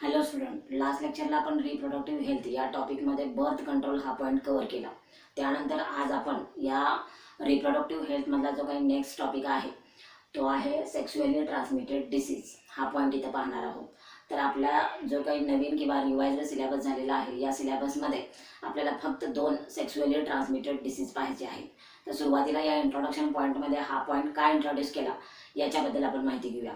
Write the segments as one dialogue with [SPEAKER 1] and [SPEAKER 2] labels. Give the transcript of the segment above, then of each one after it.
[SPEAKER 1] Hello student, last लेक्चरला आपण reproductive health या टॉपिकमध्ये birth control हा पॉईंट कव्हर केला. त्यानंतर आज आपण या रिप्रोडक्टिव्ह हेल्थमधला जो काही नेक्स्ट टॉपिक आहे तो आहे सेक्शुअली ट्रान्समिटेड डिसीज. हा पॉईंट इथं पाहणार आहोत. तर आपला जो काही नवीन किंवा रिवाइज्ड सिलेबस झालेला आहे या सिलेबसमध्ये आपल्याला फक्त 2 सेक्शुअली ट्रान्समिटेड डिसीज पाहायचे आहेत. तर सुरुवातीला या इंट्रोडक्शन पॉईंटमध्ये हा पॉईंट का इंट्रोड्यूस केला याच्याबद्दल आपण माहिती घेऊया.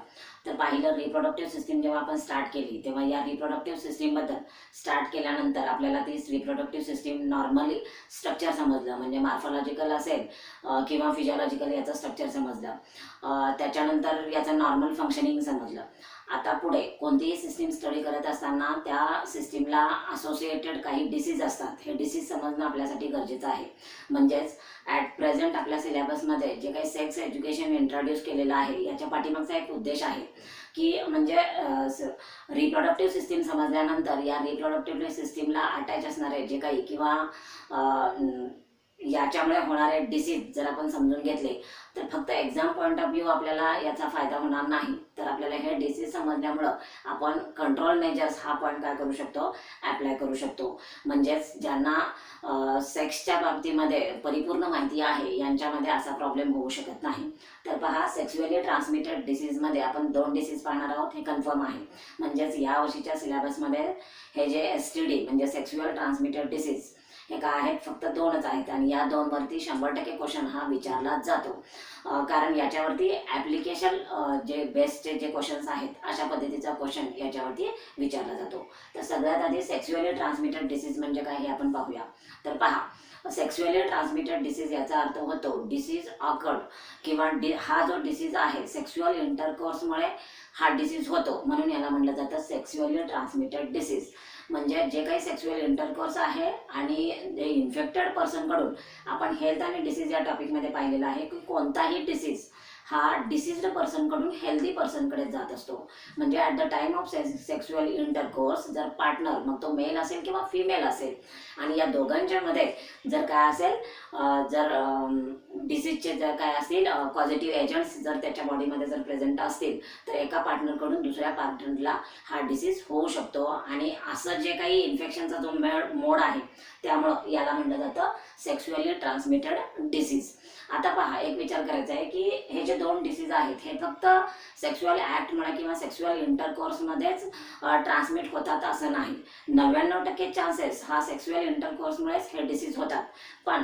[SPEAKER 1] तर पाहिलं, रिप्रोडक्टिव्ह सिस्टीम जेव्हा आपण स्टार्ट केली तेव्हा या रिप्रोडक्टिव्ह सिस्टीमबद्दल स्टार्ट केल्यानंतर आपल्याला ती रिप्रोडक्टिव्ह सिस्टीम नॉर्मली स्ट्रक्चर समजलं, म्हणजे मॉर्फोलॉजिकल असेल किंवा फिजिओलॉजिकल याचं स्ट्रक्चर समजलं. त्याच्यानंतर याचं नॉर्मल फंक्शनिंग समजलं. आता पुढे कोणतीही सिस्टीम स्टडी करत असताना त्या सिस्टीमला असोसिएटेड काही डिसीज असतात. हे डिसीज समजणं आपल्यासाठी गरजेचं आहे. म्हणजेच ॲट प्रेझेंट आपल्या सिलेबसमध्ये जे काही सेक्स एज्युकेशन इंट्रोड्यूस केलेलं आहे याच्या पाठीमागचा एक उद्देश आहे की म्हणजे रिप्रोडक्टिव्ह सिस्टीम समजल्यानंतर या रिप्रोडक्टिव्ह सिस्टीमला अटॅच असणारे जे काही किंवा याच्यामुळे होणारे डिसीज जर आपण समजून घेतले तर फक्त एक्झाम पॉईंट ऑफ व्ह्यू आपल्याला याचा फायदा होणार नाही, तर आपल्याला हे डिसीज समजल्यामुळं आपण कंट्रोल मेजर्स हा पॉईंट काय करू शकतो, ॲप्लाय करू शकतो. म्हणजेच ज्यांना सेक्सच्या बाबतीमध्ये परिपूर्ण माहिती आहे यांच्यामध्ये असा प्रॉब्लेम होऊ शकत नाही. तर पहा, सेक्शुअली ट्रान्समिटेड डिसीजमध्ये आपण 2 डिसीज पाहणार आहोत, हे कन्फर्म आहे. म्हणजेच या वर्षीच्या सिलेबसमध्ये हे जे STD म्हणजे सेक्शुअल ट्रान्समिटेड डिसीज हे काय आहेत, फक्त 2च आहेत. आणि या 2 वरती 100% क्वेश्चन हा विचारला जातो, कारण याच्यावरती ॲप्लिकेशन जे बेस्टचे जे क्वेश्चन्स आहेत अशा पद्धतीचा क्वेश्चन याच्यावरती विचारला जातो. तर सगळ्यात आधी सेक्शुअली ट्रान्समिटेड डिसीज म्हणजे काय हे आपण पाहूया. तर पहा, सेक्शुअली ट्रान्समिटेड डिसीज याचा अर्थ होतो डिसीज ऑकर्ड किंवा हा जो डिसीज आहे सेक्शुअल इंटरकोर्समुळे हा डिसीज होतो, म्हणून याला म्हटलं जातं सेक्शुअली ट्रान्समिटेड डिसीज. म्हणजे जे काही सेक्शुअल इंटरकोर्स आहे आणि जे इन्फेक्टेड पर्सनकडून आपण हेल्थ आणि डिसीज या टॉपिकमध्ये पाहिलेलं आहे की कोणताही डिसीज हा डिसीज्ड पर्सनकडून हेल्दी पर्सनकडे जात असतो. म्हणजे at the time of sexual intercourse जर पार्टनर, मग तो मेल असेल किंवा फिमेल असेल, आणि या दोघांच्या मध्ये जर काय असेल, जर डिसीजचे जर काय असतील पॉझिटिव्ह एजंट्स जर त्याच्या बॉडीमध्ये जर प्रेझेंट असतील तर एका पार्टनरकडून दुसऱ्या पार्टनरला हा डिसीज होऊ शकतो. आणि असं जे काही इन्फेक्शनचा जो मोड आहे त्यामुळं याला म्हटलं जातं सेक्शुअली ट्रान्समिटेड डिसीज. आता पहा, एक विचार करायचा आहे की हे जे 2 डिसीज आहेत हे फक्त सेक्शुअल ॲक्टमुळे किंवा सेक्शुअल इंटरकोर्समध्येच ट्रान्समिट होतात असं नाही. 99% चान्सेस हा सेक्शुअल इंटरकोर्समुळेच हे डिसीज होतात. पण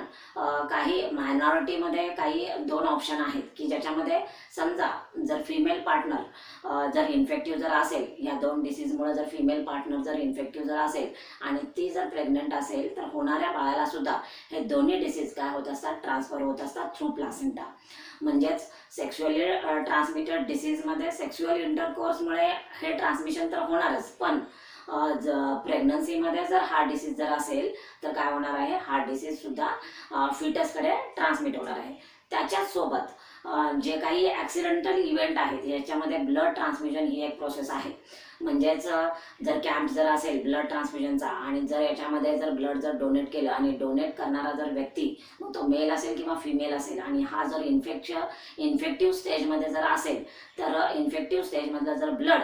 [SPEAKER 1] काही मायनॉरिटीमध्ये काही 2 ऑप्शन आहेत की ज्याच्यामध्ये समजा जर फिमेल पार्टनर जर इन्फेक्टिव्ह जर असेल, या 2 डिसीजमुळे जर फिमेल पार्टनर जर इन्फेक्टिव्ह जर असेल आणि ती जर प्रेग्नंट असेल तर होणाऱ्या बाळाला सुद्धा हे दोन्ही डिसीज काय होत असतात, ट्रान्सफर होत असतात थ्रू प्लासेंटा. म्हणजेच सेक्शुअली ट्रान्समिटेड डिसीजमध्ये सेक्शुअल इंटरकोर्समुळे हे ट्रान्समिशन तर होणारच, पण प्रेग्नन्सीमध्ये जर हा डिसीज जर असेल तर काय होणार आहे, हा डिसीज सुद्धा फिटसकडे ट्रान्समिट होणार आहे. त्याच्याच सोबत जे काही ॲक्सिडेंटल इव्हेंट आहेत याच्यामध्ये ब्लड ट्रान्समिशन ही एक प्रोसेस आहे. म्हणजेच जर कॅम्प जर असेल ब्लड ट्रान्समिशनचा आणि जर याच्यामध्ये जर ब्लड जर डोनेट केलं आणि डोनेट करणारा जर व्यक्ती, मग तो मेल असेल किंवा फिमेल असेल, आणि हा जर इन्फेक्टिव्ह स्टेजमध्ये जर असेल तर इन्फेक्टिव्ह स्टेजमधलं जर ब्लड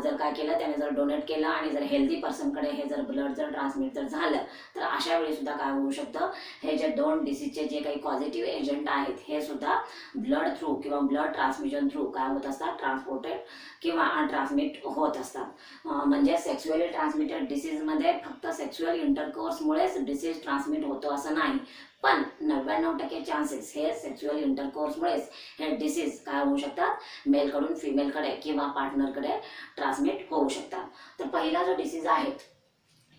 [SPEAKER 1] जर काय केलं त्याने जर डोनेट केलं आणि जर हेल्दी पर्सनकडे हे जर ब्लड जर ट्रान्समिट जर झालं तर अशा वेळी सुद्धा काय होऊ शकतं, हे जे 2 डिसीजचे जे काही पॉझिटिव्ह एजंट आहेत हे सुद्धा ब्लड थ्रू किंवा ब्लड ट्रान्समिशन थ्रू काय होत असतात, ट्रान्सपोर्टेड किंवा ट्रान्समिट होत असतात. म्हणजे सेक्शुअली ट्रान्समिटेड डिसीजमध्ये फक्त सेक्शुअल इंटरकोर्समुळेच डिसीज ट्रान्समिट होतो असं नाही, पण 99% चान्सेस हे सेक्शुअल इंटरकोर्समुळेच हे डिसीज काय होऊ शकतात, मेलकडून फिमेलकडे किंवा पार्टनरकडे ट्रान्समिट होऊ शकतात. तर पहिला जो डिसीज आहे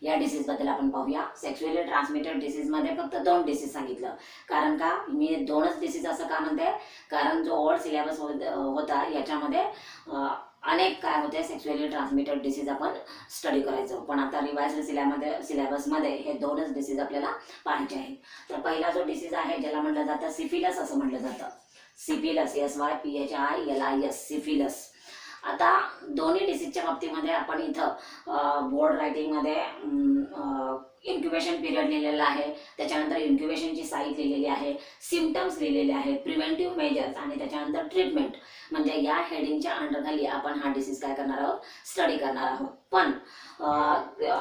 [SPEAKER 1] या डिसीजबद्दल आपण पाहूया. सेक्शुअली ट्रान्समिटेड डिसीजमध्ये फक्त 2 डिसीज सांगितलं. कारण का मी 2च डिसीज असं का म्हणते, कारण जो ओल्ड सिलेबस होता याच्यामध्ये अनेक काय होते सेक्शुअली ट्रान्समिटेड डिसीज आपण स्टडी करायचो, पण आता रिवाइज्ड सिलेबसमध्ये हे 2च डिसीज आपल्याला पाहायचे आहेत. तर पहिला जो डिसीज आहे ज्याला म्हटलं जातं सिफिलस असं म्हटलं जातं. सिफिलस, SYPHILIS, सिफिलस. आता दोन्ही डिसीजच्या बाबतीमध्ये आपण इथं बोर्ड रायटिंगमध्ये इन्क्युबेशन पिरियड लिहिलेला आहे, त्याच्यानंतर इन्क्युबेशनची साईज लिहिलेली आहे, सिम्पटम्स लिहिलेले आहेत, प्रिव्हेंटिव्ह मेजर्स आणि त्याच्यानंतर ट्रीटमेंट, म्हणजे या हेडिंगच्या अंडरखाली आपण हा डिसीज काय करणार आहोत, स्टडी करणार आहोत. पण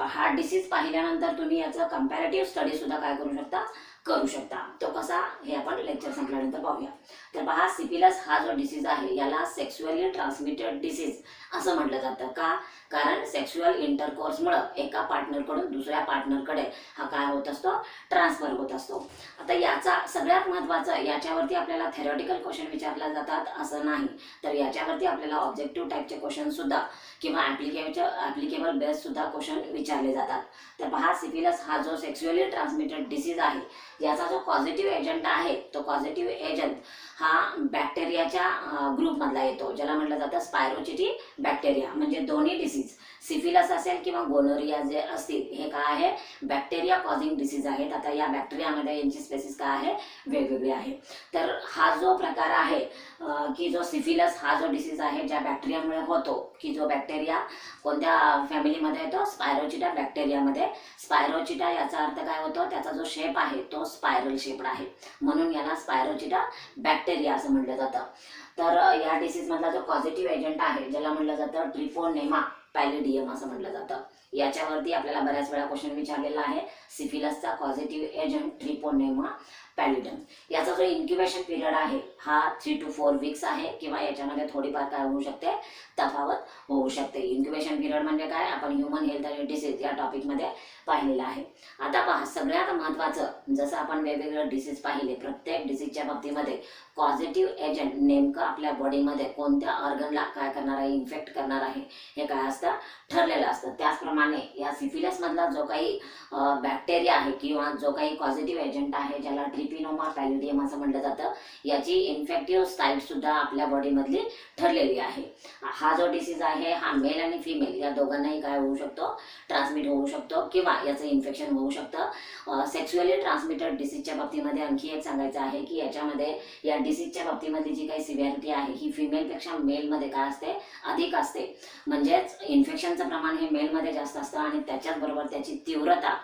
[SPEAKER 1] हा डिसीज पाहिल्यानंतर तुम्ही याचं कंपॅरेटिव्ह स्टडी सुद्धा काय करू शकता. तो कसा हे आपण लेक्चर संपल्यानंतर पाहूया. तर पहा, सिफिलस हा जो डिसीज आहे याला सेक्शुअली ट्रान्समिटेड डिसीज असं म्हटलं जातं. का? कारण सेक्शुअल इंटरकोर्समुळे एका पार्टनरकडून दुसऱ्या पार्टनरकडे हा काय होत असतो, ट्रान्सफर होत असतो. आता याचा सगळ्यात महत्त्वाचं, याच्यावरती आपल्याला थेरॉटिकल क्वेश्चन विचारले जातात असं नाही, तर याच्यावरती आपल्याला ऑब्जेक्टिव्ह टाईपचे क्वेश्चन सुद्धा किंवा ॲप्लिकेबल बेस सुद्धा क्वेश्चन विचारले जातात. तर पहा, सिफिलस हा जो सेक्शुअली ट्रान्समिटेड डिसीज आहे याचा जो पॉझिटिव्ह एजंट आहे, तो पॉझिटिव्ह एजंट हा बॅक्टेरियाच्या ग्रुपमधला येतो, ज्याला म्हटलं जातं स्पायरोचिटी बॅक्टेरिया. म्हणजे दोन्ही डिसीज, सिफिलस असेल किंवा गोनोरिया जे असतील, हे काय आहे, बॅक्टेरिया कॉझिंग डिसीज आहेत. आता या बॅक्टेरियामध्ये यांची स्पेसिस काय आहे, वेगवेगळी आहे. तर हा जो प्रकार आहे की जो सिफिलस हा जो डिसीज आहे ज्या बॅक्टेरियामुळे होतो, की जो बॅक्टेरिया कोणत्या फॅमिलीमध्ये येतो, स्पायरोचिटा बॅक्टेरियामध्ये. स्पायरोचिटा याचा अर्थ काय होतो, त्याचा जो शेप आहे तो स्पायरल शेप्ड आहे, म्हणून याला स्पायरोचिटा बॅक्टेरिया असं म्हटलं जातं. तर या डिसीज मधला जो पॉझिटिव्ह एजंट आहे ज्याला म्हटलं जातं ट्रिपोनेमा पॅलिडियम असं म्हटलं जातं. याच्यावरती आपल्याला बऱ्याच वेळा क्वेश्चन विचारलेला आहे. सिफिलसचा पॉझिटिव्ह एजंट ट्रिपोनेमा पॅलिडियम. याचा जो इन्क्युबेशन पिरियड आहे हा 3 to 4 वीक्स आहे, किंवा याच्यामध्ये थोडीफार काय होऊ शकते, तफावत होऊ शकते. इन्क्युबेशन पिरियड म्हणजे काय, आपण ह्युमन हेल्थ आणि डिसीज या टॉपिकमध्ये पाहिलेलं आहे. आता पहा, सगळ्यात महत्त्वाचं, जसं आपण वेगवेगळे डिसीज पाहिले, प्रत्येक डिसीजच्या बाबतीमध्ये पॉझिटिव्ह एजंट नेमकं आपल्या बॉडीमध्ये कोणत्या ऑर्गनला काय करणार आहे, इन्फेक्ट करणार आहे, हे काय असतं, ठरलेलं असतं. त्याचप्रमाणे या सिफिलस मधला जो काही बॅक्टेरिया आहे किंवा जो काही पॉझिटिव्ह एजंट आहे ज्याला ट्रिपिनोमा पॅलिडियम असं म्हटलं जातं, याची इन्फेक्टिव्ह साईट सुद्धा आपल्या बॉडीमधली ठरलेली आहे. हा जो डिसीज आहे हा मेल आणि फिमेल या दोघांनाही काय होऊ शकतो, ट्रान्समिट होऊ शकतो, किंवा याचं इन्फेक्शन होऊ शकतं. सेक्शुअली ट्रान्समिटेड डिसीजच्या बाबतीमध्ये आणखी एक सांगायचं आहे की याच्यामध्ये या डिसीजच्या बाबतीमधली जी काही सिव्हिरिटी आहे ही फिमेलपेक्षा मेलमध्ये काय असते, अधिक असते. म्हणजेच इन्फेक्शनचं प्रमाण हे मेलमध्ये जास्त असतं आणि त्याच्याचबरोबर त्याची तीव्रता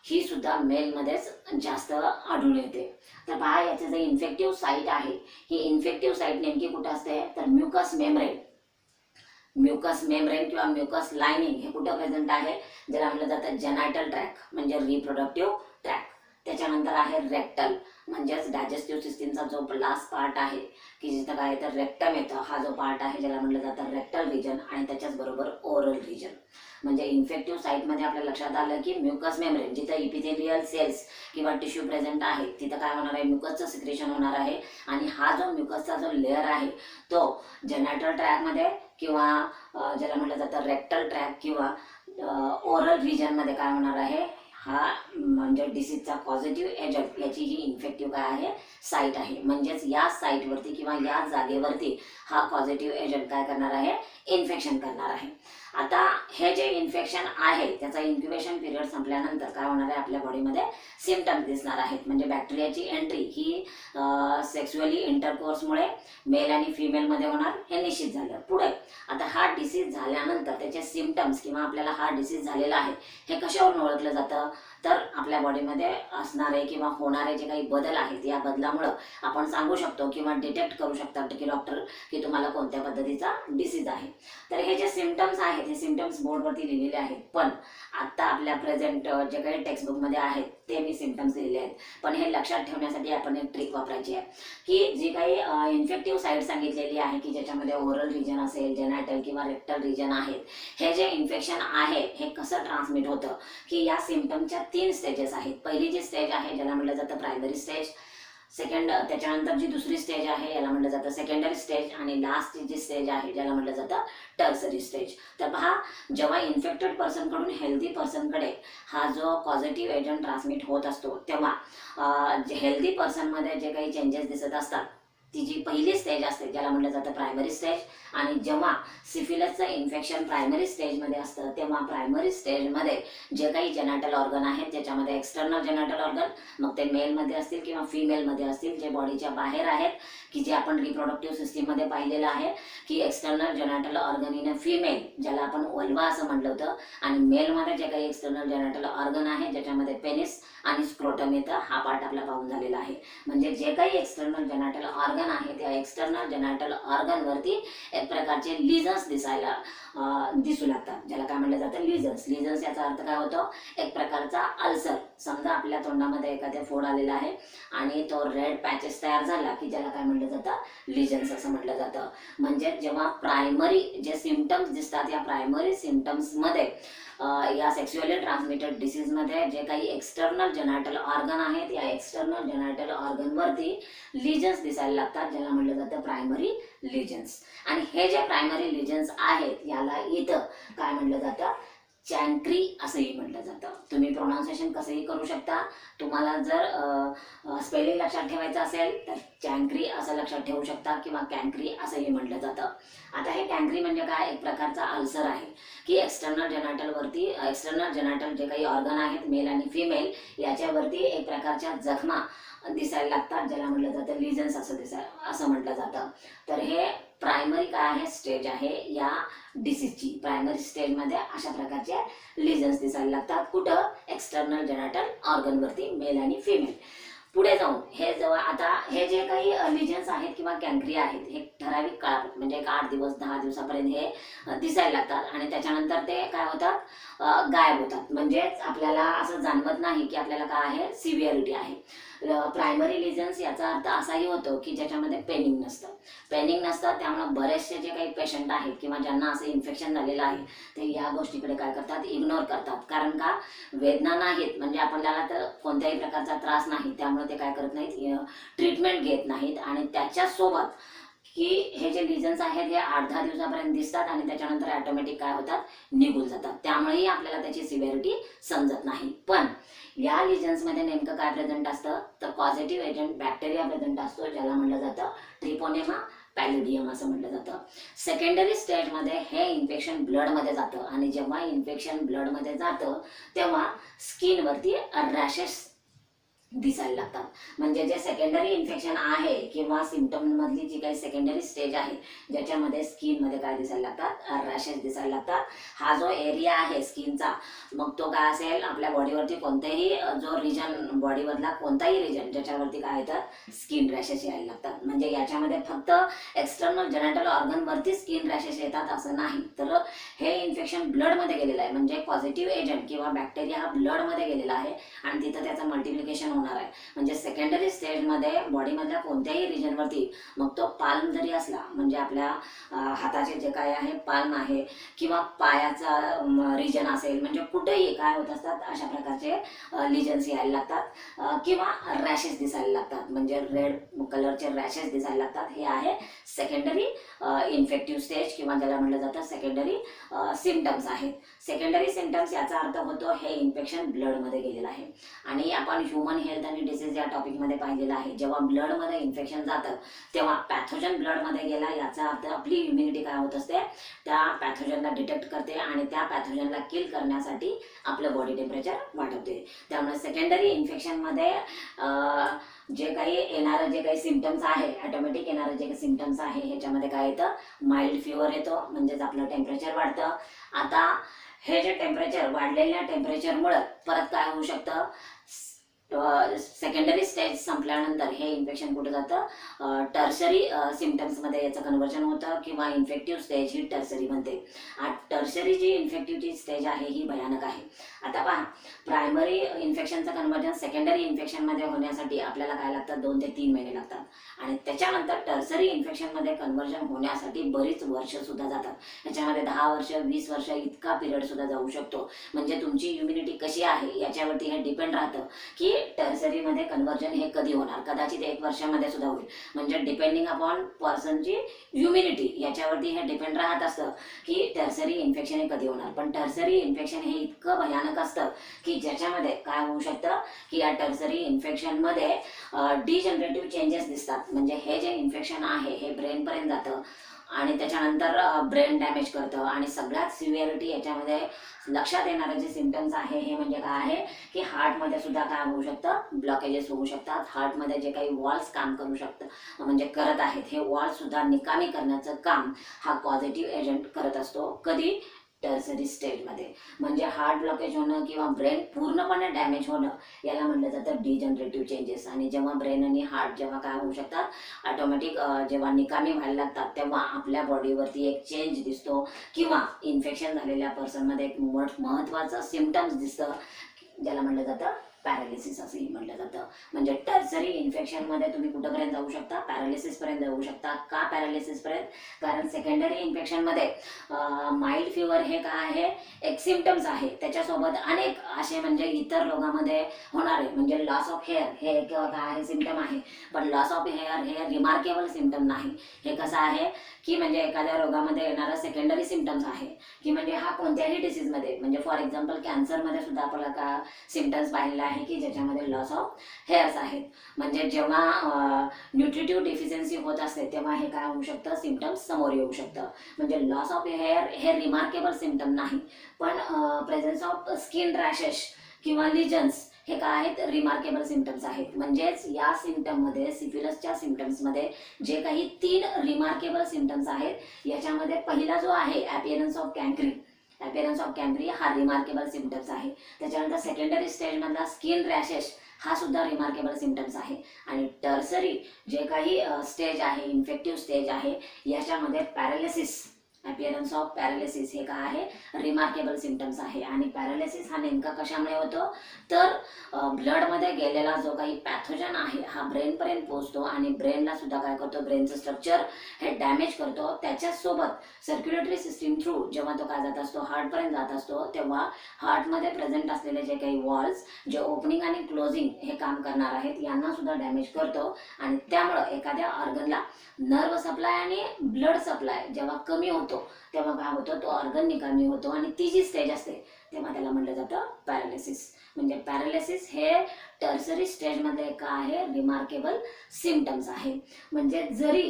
[SPEAKER 1] ही सुद्धा मेलमध्येच जास्त आढळून येते. तर पहा, याचे जे इन्फेक्टिव्ह साईट आहे, ही इन्फेक्टिव्ह साईट नेमकी कुठं असते, तर म्युकस मेम्ब्रेन किंवा म्युकस लाइनिंग हे कुठं प्रेझेंट आहे, ज्याला म्हटलं जातं जेनायटल ट्रॅक म्हणजे रिप्रोडक्टिव्ह ट्रॅक. त्याच्यानंतर आहे रेक्टल, म्हणजेच डायजेस्टिव्ह सिस्टीमचा जो लास्ट पार्ट आहे की जिथं काय तर रेक्टम येतं, हा जो पार्ट आहे ज्याला म्हटलं जातं रेक्टल रिजन, आणि त्याच्याच बरोबर ओरल रिजन. म्हणजे इन्फेक्टिव्ह साईटमध्ये आपल्या लक्षात आलं की म्युकस मेम्ब्रेन, जिथं इपिथेलियल सेल्स किंवा टिश्यू प्रेझेंट आहे तिथं काय होणार आहे, म्युकसचं सिक्रेशन होणार आहे. आणि हा जो म्युकसचा जो लेअर आहे तो जेनायटल ट्रॅकमध्ये किंवा ज्याला म्हटलं जातं रेक्टल ट्रॅक किंवा ओरल रिजनमध्ये काय होणार आहे, हा म्हणजे डिसीजचा पॉझिटिव्ह एजंट याची ही इन्फेक्टिव्ह काय आहे, साईट आहे. म्हणजेच या साईटवरती किंवा या जागेवरती हा पॉझिटिव्ह एजंट काय करणार आहे, इन्फेक्शन करणार आहे. आता हे जे इन्फेक्शन आहे त्याचा इन्क्युबेशन पिरियड संपल्यानंतर काय होणार आहे, आपल्या बॉडीमध्ये सिम्पटम्स दिसणार आहेत. म्हणजे बॅक्टेरियाची एंट्री ही सेक्शुअली इंटरकोर्समुळे मेल आणि फिमेलमध्ये होणार हे निश्चित झालं. पुढे आता हा डिसीज झाल्यानंतर त्याचे सिम्पटम्स किंवा आपल्याला हा डिसीज झालेला आहे हे कशावरून ओळखलं जातं, तर आपल्या बॉडीमध्ये असणारे किंवा होणारे जे काही बदल आहेत या बदलामुळं आपण सांगू शकतो किंवा डिटेक्ट करू शकतात की डॉक्टर की तुम्हाला कोणत्या पद्धतीचा डिसीज आहे. तर हे जे सिम्पटम्स आहेत हे सिम्पटम्स बोर्डवरती लिहिलेले आहेत, पण आता आपल्या प्रेझेंट जे काही टेक्स्टबुकमध्ये आहेत ते मी सिम्पटम्स लिहिले आहेत. पण हे लक्षात ठेवण्यासाठी आपण एक ट्रिक वापरायची आहे की जी काही इन्फेक्टिव्ह साईट सांगितलेली आहे की ज्याच्यामध्ये ओरल रिजन असेल, जेनायटल किंवा रेक्टल रिजन आहेत, हे जे इन्फेक्शन आहे हे कसं ट्रान्समिट होतं की या सिम्पटमच्या 3 स्टेजेस आहेत. पहिली जी स्टेज आहे ज्याला म्हटलं जातं प्रायमरी स्टेज, सेकंड त्याच्यानंतर जी दुसरी स्टेज आहे याला म्हटलं जातं सेकंडरी स्टेज, आणि लास्ट जी स्टेज आहे ज्याला म्हटलं जातं टर्सरी स्टेज. तर पहा, जेव्हा इन्फेक्टेड पर्सनकडून हेल्दी पर्सनकडे हा जो पॉझिटिव्ह एजंट ट्रान्समिट होत असतो तेव्हा हेल्दी पर्सनमध्ये जे काही चेंजेस दिसत असतात ती जी पहिली स्टेज असते ज्याला म्हटलं जातं प्रायमरी स्टेज. आणि जेव्हा सिफिलिसचं इन्फेक्शन प्रायमरी स्टेजमध्ये असतं तेव्हा प्रायमरी स्टेजमध्ये जे काही जेनाटल ऑर्गन आहेत ज्याच्यामध्ये एक्सटर्नल जेनाटल ऑर्गन, मग ते मेलमध्ये असतील किंवा फिमेलमध्ये असतील, जे बॉडीच्या बाहेर आहेत, की जे आपण रिप्रोडक्टिव्ह सिस्टीममध्ये पाहिलेलं आहे की external genital organ in a female, ज्याला आपण वल्वा असं म्हटलं होतं, आणि मेलमध्ये जे काही एक्सटर्नल जेनाटल ऑर्गन आहे ज्याच्यामध्ये पेनिस आणि स्क्रोटम येतं, हा पार्ट आपला पाहून झालेला आहे. म्हणजे जे काही एक्सटर्नल जेनाटल ऑर्गन आहे त्या एक्सटर्नल जेनाटल ऑर्गनवरती एक प्रकारचे लिजन्स दिसू लागतात, ज्याला काय म्हटलं जातं लिजन्स. लिजन्स याचा अर्थ काय होतो, एक प्रकारचा अल्सर. समजा आपल्या तोंडामध्ये एखाद्या फोड आलेला आहे आणि तो रेड पॅचेस तयार झाला की ज्याला काय म्हटलं जातं लिजन्स असं म्हटलं जातं. म्हणजे जेव्हा प्रायमरी जे सिम्पटम्स दिसतात या प्रायमरी सिम्पटम्समध्ये या सेक्शुअली ट्रान्समिटेड डिसीजमध्ये जे काही एक्सटर्नल जेनाटल ऑर्गन आहेत या एक्सटर्नल जेनाटल ऑर्गनवरती लिजन्स दिसायला लागतात, ज्याला म्हटलं जातं प्रायमरी लिजन्स. आणि हे जे प्रायमरी लिजन्स आहेत याला इथं काय म्हटलं जातं, चॅन्क्री असंही म्हटलं जातं. तुम्ही प्रोनाउन्सिएशन कसंही करू शकता. तुम्हाला जर स्पेलिंग लक्षात ठेवायचं असेल तर चॅन्क्री असं लक्षात ठेवू शकता किंवा कॅन्क्री असंही म्हटलं जातं. आता हे कॅन्क्री म्हणजे काय, एक प्रकारचा अल्सर आहे की एक्सटर्नल जेनाटल जे काही ऑर्गन आहेत मेल आणि फिमेल याच्यावरती एक प्रकारच्या जखमा दिसायला लागतात, ज्याला म्हटलं जातं लिजन्स असं म्हटलं जातं. तर हे प्रायमरी काय आहे स्टेज आहे या डिसीजची. प्रायमरी स्टेजमध्ये अशा प्रकारचे लिजन्स दिसायला लागतात. कुठं, एक्सटर्नल जेनाटल ऑर्गनवरती मेल आणि फिमेल. पुढे जाऊन हे जेव्हा आता हे जे काही लिजन्स आहेत किंवा कॅन्क्री आहेत हे ठराविक काळात म्हणजे 8 दिवस 10 दिवसापर्यंत हे दिसायला लागतात आणि त्याच्यानंतर ते काय होतात, गायब होतात. म्हणजेच आपल्याला असं जाणवत नाही की आपल्याला काय आहे, सिव्हिअरिटी आहे. प्रायमरी लिजन्स याचा अर्थ असाही होतो की ज्याच्यामध्ये पेनिंग नसतं. त्यामुळे बरेचसे जे काही पेशंट आहेत किंवा ज्यांना असं इन्फेक्शन झालेलं आहे ते या गोष्टीकडे काय करतात, इग्नोर करतात. कारण का, वेदना नाहीत म्हणजे आपल्याला तर कोणत्याही प्रकारचा त्रास नाही, त्यामुळे ते काय करत नाहीत, ट्रीटमेंट घेत नाहीत. आणि त्याच्यासोबत की हे जे लिजन्स आहेत हे 8-10 दिवसापर्यंत दिसतात आणि त्याच्यानंतर ऑटोमॅटिक काय होतात, निघून जातात. त्यामुळेही आपल्याला त्याची सिव्हिअरिटी समजत नाही. पण या लिजन्समध्ये नेमकं काय प्रेझेंट असतं, तर पॉझिटिव्ह एजंट बॅक्टेरिया प्रेझेंट असतो, ज्याला म्हटलं जातं ट्रिपोनेमा पॅलिडियम असं म्हटलं जातं. सेकंडरी स्टेजमध्ये हे इन्फेक्शन ब्लडमध्ये जातं आणि जेव्हा इन्फेक्शन ब्लडमध्ये जातं तेव्हा स्किनवरती रॅशेस दिसायला लागतात. म्हणजे जे सेकंडरी इन्फेक्शन आहे किंवा सिम्पटम मधली जी काही सेकंडरी स्टेज आहे ज्याच्यामध्ये स्किनमध्ये काय दिसायला लागतात, रॅशेस दिसायला लागतात. हा जो एरिया आहे स्किनचा, मग तो काय असेल, आपल्या बॉडीवरती कोणताही जो रिजन, बॉडीमधला कोणताही रिजन ज्याच्यावरती काय येतात, स्किन रॅशेस यायला लागतात. म्हणजे याच्यामध्ये फक्त एक्सटर्नल जेनाटल ऑर्गनवरती स्किन रॅशेस येतात असं नाही, तर हे इन्फेक्शन ब्लडमध्ये गेलेलं आहे. म्हणजे पॉझिटिव्ह एजंट किंवा बॅक्टेरिया हा ब्लडमध्ये गेलेला आहे आणि तिथं त्याचं मल्टिप्लिकेशन होणार आहे. म्हणजे सेकंडरी स्टेजमध्ये बॉडीमधल्या कोणत्याही रिजनवरती, मग तो पाल्म जरी असला, म्हणजे आपल्या हाताचे जे काय आहे पाल्म आहे किंवा पायाचा रिजन असेल, म्हणजे कुठेही काय होत असतात अशा प्रकारचे लिजन्स यायला लागतात किंवा रॅशेस दिसायला लागतात. म्हणजे रेड कलरचे रॅशेस दिसायला लागतात. हे आहे सेकंडरी इन्फेक्टिव्ह स्टेज किंवा ज्याला म्हटलं जातं सेकंडरी सिम्पटम्स आहेत. सेकंडरी सिम्पटम्स याचा अर्थ होतो हे इन्फेक्शन ब्लडमध्ये गेलेलं आहे. आणि आपण ह्युमन हेल्थ आणि डिसीज या टॉपिकमध्ये पाहिलेलं आहे, जेव्हा ब्लडमध्ये इन्फेक्शन जातं तेव्हा पॅथोजन ब्लडमध्ये गेला याचा अर्थ आपली इम्युनिटी काय होत असते, त्या पॅथोजनला डिटेक्ट करते आणि त्या पॅथोजनला किल करण्यासाठी आपलं बॉडी टेम्परेचर वाढवते. त्यामुळे सेकंडरी इन्फेक्शनमध्ये जे काही येणारं जे काही सिम्पटम्स आहे, ऑटोमॅटिक येणारं जे काही सिम्पटम्स आहे ह्याच्यामध्ये काय येतं, माइल्ड फिवर येतो, म्हणजेच आपलं टेम्परेचर वाढतं. आता हे जे टेम्परेचर, वाढलेल्या टेम्परेचरमुळे परत काय होऊ शकतं, सेकंडरी स्टेज संपल्यानंतर हे इन्फेक्शन कुठे जातं, टर्शरी सिम्पटम्समध्ये याचं कन्व्हर्जन होतं किंवा इन्फेक्टिव्ह स्टेज ही टर्शरी बनते. टर्शरी जी इन्फेक्टिव्ह स्टेज आहे ही भयानक आहे. आता पहा, प्रायमरी इन्फेक्शनचं कन्व्हर्जन सेकंडरी इन्फेक्शनमध्ये होण्यासाठी आपल्याला काय लागतं, 2 ते 3 महिने लागतात आणि त्याच्यानंतर टर्शरी इन्फेक्शनमध्ये कन्व्हर्जन होण्यासाठी बरीच वर्ष सुद्धा जातात. याच्यामध्ये 10 वर्ष 20 वर्ष इतका पिरियड सुद्धा जाऊ शकतो. म्हणजे तुमची इम्युनिटी कशी आहे याच्यावरती हे डिपेंड राहतं की टर्सरीमध्ये कन्व्हर्जन हे कधी होणार, कदाचित 1 वर्षामध्ये सुद्धा होईल. म्हणजे डिपेंडिंग अपॉन पर्सनची इम्युनिटी याच्यावरती हे डिपेंड राहत असतं की टर्सरी इन्फेक्शन हे कधी होणार. पण टर्सरी इन्फेक्शन हे इतकं भयानक असतं की ज्याच्यामध्ये काय होऊ शकतं की या टर्सरी इन्फेक्शनमध्ये डिजनरेटिव्ह चेंजेस दिसतात. म्हणजे हे जे इन्फेक्शन आहे हे ब्रेनपर्यंत जातं आणि त्याच्यानंतर ब्रेन डॅमेज करतं. आणि सगळ्यात सिव्हिअरिटी याच्यामध्ये लक्षात येणारे जे सिम्पटम्स आहे हे म्हणजे काय आहे की हार्टमध्ये सुद्धा काय होऊ शकतं, ब्लॉकेजेस होऊ शकतात. हार्टमध्ये जे काही वॉल्स काम करू शकतं म्हणजे करत आहेत हे वॉल्स सुद्धा निकामी करण्याचं काम हा पॉझिटिव्ह एजंट करत असतो. कधी, टर्सरी स्टेजमध्ये. म्हणजे हार्ट ब्लॉकेज होणं किंवा ब्रेन पूर्णपणे डॅमेज होणं याला म्हटलं जातं डिजनरेटिव्ह चेंजेस. आणि जेव्हा ब्रेन आणि हार्ट जेव्हा काय होऊ शकतात ऑटोमॅटिक जेव्हा निकामी व्हायला लागतात तेव्हा आपल्या बॉडीवरती एक चेंज दिसतो किंवा इन्फेक्शन झालेल्या पर्सनमध्ये एक महत्त्वाचं सिम्पटम्स दिसतं ज्याला म्हटलं जातं पॅरालिसिस असंही म्हटलं जातं. म्हणजे टर्सरी इन्फेक्शनमध्ये तुम्ही कुठंपर्यंत जाऊ शकता, पॅरालिसिसपर्यंत जाऊ शकता. का पॅरालिसिसपर्यंत? कारण सेकंडरी इन्फेक्शनमध्ये माइल्ड फिवर हे काय आहे, एक सिम्पटम्स आहे. त्याच्यासोबत अनेक असे म्हणजे इतर रोगामध्ये होणारे म्हणजे लॉस ऑफ हेअर हे एक काय आहे, सिम्पटम आहे. पण लॉस ऑफ हेअर हे रिमार्केबल सिम्पटम नाही. हे कसं आहे की म्हणजे एखाद्या रोगामध्ये येणारा सेकंडरी सिम्पटम्स आहे की म्हणजे हा कोणत्याही डिसीजमध्ये म्हणजे फॉर एक्झाम्पल कॅन्सरमध्ये सुद्धा आपल्याला का सिम्पटम्स पाहिलेला आहे की ज्याच्यामध्ये लॉस ऑफ हेअर्स आहेत. म्हणजे जेव्हा न्यूट्रिटिव्ह डिफिशियन्सी होत असते तेव्हा हे काय होऊ शकतं, सिम्पटम्स समोर येऊ शकतं. म्हणजे लॉस ऑफ हेअर हे रिमार्केबल सिम्पटम नाही, पण प्रेझेन्स ऑफ स्किन रॅशेस किंवा लिजन्स हे काय आहेत, रिमार्केबल सिम्पटम्स आहेत. म्हणजेच या सिम्पटममध्ये सिफिलिसच्या सिम्पटम्समध्ये जे काही 3 रिमार्केबल सिम्पटम्स आहेत याच्यामध्ये पहिला जो आहे ॲपिअरन्स ऑफ कॅम्प्री हा रिमार्केबल सिम्पटम्स आहे. त्याच्यानंतर सेकंडरी स्टेजमधला स्किन रॅशेस हा सुद्धा रिमार्केबल सिम्पटम्स आहे. आणि टर्सरी जे काही स्टेज आहे, इन्फेक्टिव्ह स्टेज आहे याच्यामध्ये पॅरालिसिस, ॲपिअरन्स ऑफ पॅरालिसिस हे काय आहे, रिमार्केबल सिम्पटम्स आहे. आणि पॅरालिसिस हा नेमका कशामुळे होतो तर ब्लडमध्ये गेलेला जो काही पॅथोजन आहे हा ब्रेनपर्यंत पोहोचतो आणि ब्रेनला सुद्धा काय करतो, ब्रेनचं स्ट्रक्चर हे डॅमेज करतो. त्याच्यासोबत सर्क्युलेटरी सिस्टीम थ्रू जेव्हा तो काय जात असतो, हार्टपर्यंत जात असतो तेव्हा हार्टमध्ये प्रेझेंट असलेले जे काही वॉल्स जे ओपनिंग आणि क्लोजिंग हे काम करणार आहेत यांना सुद्धा डॅमेज करतो. आणि त्यामुळं एखाद्या ऑर्गनला नर्व सप्लाय आणि ब्लड सप्लाय जेव्हा कमी होतो तेव्हा काय होतं, तो ऑर्गन निकामी होतो आणि ती जी स्टेज असते तेव्हा त्याला म्हटलं जातं पॅरालिसिस. म्हणजे पॅरालिसिस हे टर्सरी स्टेजमध्ये काय आहे, रिमार्केबल सिम्पटम्स आहे. म्हणजे जरी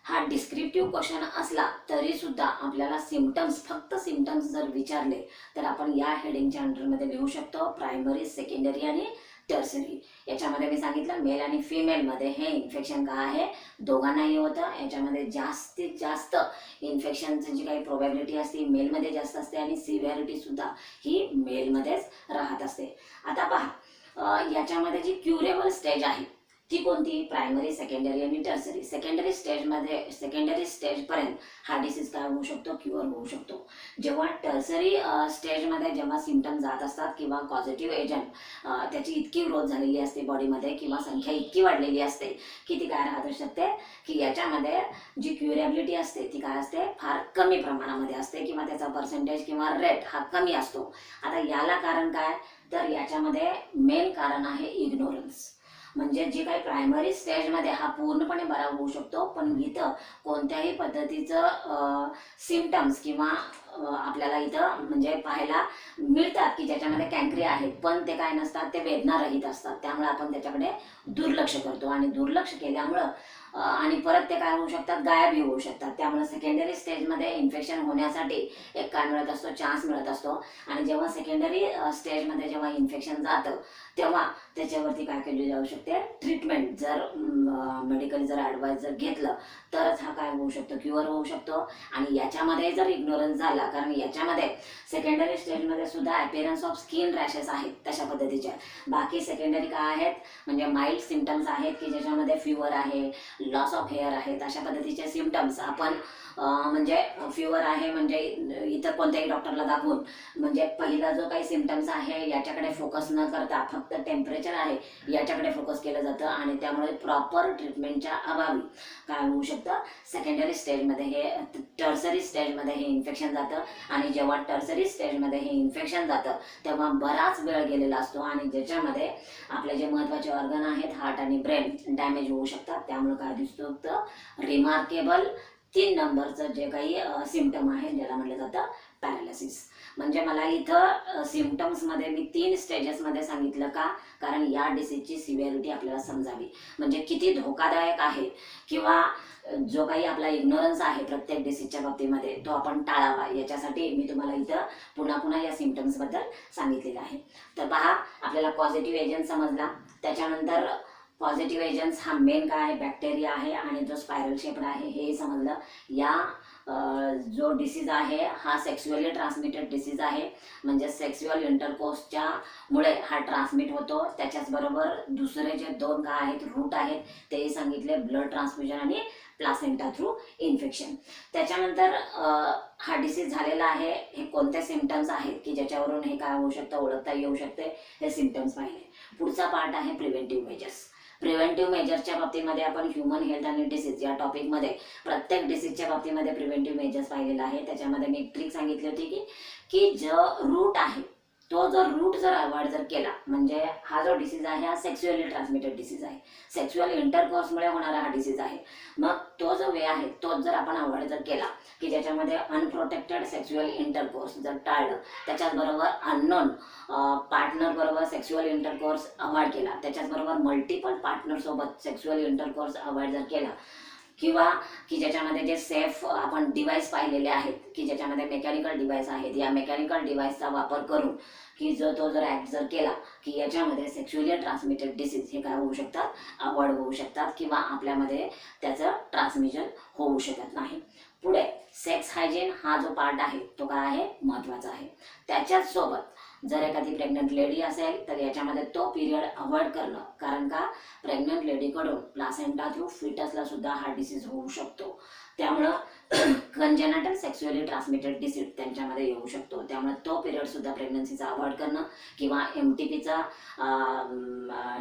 [SPEAKER 1] हा डिस्क्रिप्टिव्ह क्वेश्चन असला तरी सुद्धा आपल्याला सिम्पटम्स, फक्त सिम्पटम्स जर विचारले तर आपण या हेडिंगच्या अंडरमध्ये लिहू शकतो प्रायमरी, सेकंडरी आणि टर्सरी. याच्यामध्ये मी सांगितलं मेल आणि फिमेलमध्ये हे इन्फेक्शन काय आहे, दोघांनाही होतं. याच्यामध्ये जास्तीत जास्त इन्फेक्शनची जी काही प्रोबॅबिलिटी असते मेलमध्ये जास्त असते आणि सिव्हिअरिटी सुद्धा ही मेलमध्येच राहत असते. आता पहा याच्यामध्ये जी क्युरेबल स्टेज आहे ती कोणती, प्रायमरी, सेकंडरी आणि टर्सरी. सेकंडरी स्टेजपर्यंत हा डिसीज काय होऊ शकतो, क्युअर होऊ शकतो. जेव्हा टर्सरी स्टेजमध्ये जेव्हा सिम्पटम जात असतात किंवा पॉझिटिव्ह एजंट त्याची इतकी ग्रोथ झालेली असते बॉडीमध्ये किंवा संख्या इतकी वाढलेली असते की ती काय राहत शकते की याच्यामध्ये जी क्युरेबिलिटी असते ती काय असते, फार कमी प्रमाणामध्ये असते किंवा त्याचा पर्सेंटेज किंवा रेट हा कमी असतो. आता याला कारण काय तर याच्यामध्ये मेन कारण आहे इग्नोरन्स. म्हणजे जी काही प्रायमरी स्टेजमध्ये हा पूर्णपणे बरा होऊ शकतो पण इथं कोणत्याही पद्धतीचं सिम्पटम्स किंवा आपल्याला इथं म्हणजे पाहायला मिळतात की ज्याच्यामध्ये कॅन्क्री आहेत पण ते काय नसतात, ते वेदनारहित असतात. त्यामुळे आपण त्याच्याकडे दुर्लक्ष करतो आणि दुर्लक्ष केल्यामुळं आणि परत ते काय होऊ शकतात, गायबही होऊ शकतात. त्यामुळे सेकंडरी स्टेजमध्ये इन्फेक्शन होण्यासाठी एक काय मिळत असतो, चान्स मिळत असतो. आणि जेव्हा सेकंडरी स्टेजमध्ये जेव्हा इन्फेक्शन जातं तेव्हा त्याच्यावरती काय केली जाऊ शकते, ट्रीटमेंट जर मेडिकली जर ॲडवाईस जर घेतलं तरच हा काय होऊ शकतो, क्युअर होऊ शकतो. आणि याच्यामध्ये जर इग्नोरन्स झाला, कारण याच्यामध्ये सेकंडरी स्टेजमध्ये सुद्धा ॲपिअरन्स ऑफ स्किन रॅशेस आहेत तशा पद्धतीच्या. बाकी सेकंडरी काय आहेत म्हणजे माइल्ड सिम्पटम्स आहेत की ज्याच्यामध्ये फिवर आहे, लॉस ऑफ हेअर आहेत, अशा पद्धतीचे सिम्पटम्स आपण म्हणजे फिवर आहे म्हणजे इतर कोणत्याही डॉक्टरला दाखवून म्हणजे पहिला जो काही सिम्पटम्स आहे याच्याकडे फोकस न करता फक्त टेम्परेचर आहे याच्याकडे फोकस केलं जातं आणि त्यामुळे प्रॉपर ट्रीटमेंटच्या अभावी काय होऊ शकतं, सेकंडरी स्टेजमध्ये हे टर्सरी स्टेजमध्ये हे इन्फेक्शन जातं आणि जेव्हा टर्सरी स्टेजमध्ये हे इन्फेक्शन जातं तेव्हा बराच वेळ गेलेला असतो आणि ज्याच्यामध्ये आपले जे महत्त्वाचे ऑर्गन आहेत हार्ट आणि ब्रेन डॅमेज होऊ शकतात. त्यामुळे काय दिसतं तर रिमार्केबल 3 नंबरचं जे काही सिम्पटम आहे ज्याला म्हटलं जातं पॅरालिसिस. म्हणजे मला इथं सिम्पटम्समध्ये मी 3 स्टेजेसमध्ये सांगितलं का, कारण या डिसीजची सिव्हिअरिटी आपल्याला समजावी म्हणजे किती धोकादायक आहे किंवा जो काही आपला इग्नोरन्स आहे प्रत्येक डिसीजच्या बाबतीमध्ये तो आपण टाळावा याच्यासाठी मी तुम्हाला इथं पुन्हा पुन्हा या सिम्पटम्सबद्दल सांगितलेलं आहे. तर पहा, आपल्याला पॉझिटिव्ह एजंट समजला, त्याच्यानंतर पॉझिटिव्ह एजंट्स हा मेन काय आहे बॅक्टेरिया आहे आणि जो स्पायरल शेप्ड आहे हे समजलं. या जो डिसीज आहे हा सेक्शुअली ट्रान्समिटेड डिसीज आहे म्हणजे सेक्शुअल इंटरकोर्सच्या मुळे हा ट्रान्समिट होतो. त्याच्याचबरोबर दुसरे जे 2 काय आहेत रूट आहेत तेही सांगितले, ब्लड ट्रान्सफ्युजन आणि प्लासेंटा थ्रू इन्फेक्शन. त्याच्यानंतर हा डिसीज झालेला आहे, हे कोणते सिम्पटम्स आहेत की ज्याच्यावरून हे काय होऊ शकतं ओळखता येऊ शकते हे सिम्पटम्स पाहिले. पुढचा पार्ट आहे प्रिव्हेंटिव्ह मेजर्स. प्रिव्हेंटिव्ह मेजर्सच्या बाबतीमध्ये आपण ह्युमन हेल्थ आणि डिसीज या टॉपिकमध्ये प्रत्येक डिसीजच्या बाबतीमध्ये प्रिव्हेंटिव्ह मेजर्स पाहिलेला आहे. त्याच्यामध्ये मी एक ट्रिक सांगितली होती की जो रूट आहे तो जर रूट जर अवॉइड जर केला म्हणजे हा जो डिसीज आहे हा सेक्शुअली ट्रान्समिटेड डिसीज आहे, सेक्शुअल इंटरकोर्समुळे होणारा हा डिसीज आहे. मग तो जो वे आहे तो जर आपण अवॉइड जर केला की ज्याच्यामध्ये अनप्रोटेक्टेड सेक्शुअल इंटरकोर्स जर टाळलं, त्याच्याचबरोबर अननोन पार्टनर बरोबर सेक्शुअल इंटरकोर्स अवॉइड केला, त्याच्याचबरोबर मल्टिपल पार्टनरसोबत सेक्शुअल इंटरकोर्स अवॉइड जर केला किंवा की ज्याच्यामध्ये जे सेफ आपण डिव्हाइस पाहिलेले आहेत की ज्याच्यामध्ये मेकॅनिकल डिव्हाइस आहेत, या मेकॅनिकल डिव्हाइसचा वापर करून की तो जर ॲक्ट जर केला की याच्यामध्ये सेक्शुअली ट्रान्समिटेड डिसीज हे काय होऊ शकतात अवॉइड होऊ शकतात किंवा आपल्यामध्ये त्याचं ट्रान्समिशन होऊ शकत नाही. पुढे सेक्स हायजीन हा जो पार्ट आहे तो काय आहे महत्त्वाचा आहे. त्याच्याच सोबत जर एखादी प्रेग्नंट लेडी असेल तर याच्यामध्ये तो पिरियड अवॉइड करणं, कारण का प्रेग्नंट लेडीकडून प्लासेंटा थ्रू फिटसला सुद्धा हा डिसीज होऊ शकतो. त्यामुळं कंजेनिटल सेक्शुअली ट्रान्समिटेड डिसीज त्यांच्यामध्ये येऊ शकतो. त्यामुळे तो पिरियड सुद्धा प्रेग्नन्सीचा अवॉइड करणं किंवा MTPचा